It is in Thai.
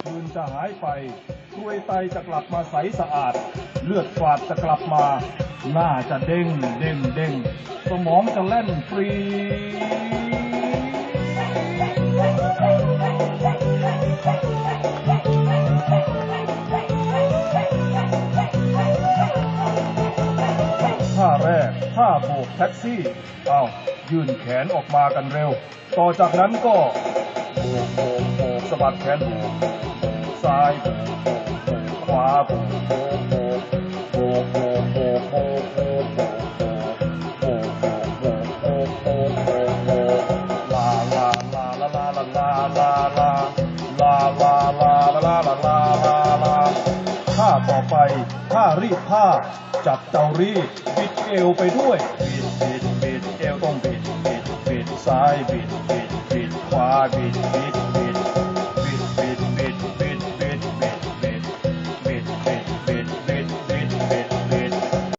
คืนจะหายไปกรวยไตจะกลับมาใสสะอาดเลือดฝาดจะกลับมาหน้าจะเด้งเด้งเด้งสมองจะแล่นฟรีท่าแรกท่าโบกแท็กซี่อ้าวยื่นแขนออกมากันเร็วต่อจากนั้นก็โบกโบกโบกสะบัดแขนโบกซ้ายโบกโบกโบกขวาโบกโบกโบกโบกโบกโบกโบกโบกโบกโบกโบกโบกโบกโบกโบกโบกลาลาลาลาลาลาลาลาลาลาลาลาลาลาลาลาลาลาท่าต่อไปท่ารีดผ้าจับเตารีดบิดเอวไปด้วยบิดบิดบิดเอวต้องบิดบิดบิดซ้ายบิดบิดบิดขวาบิดบิดบิดบิดบิดบิดบิดบิดบิดบิดบิดบิด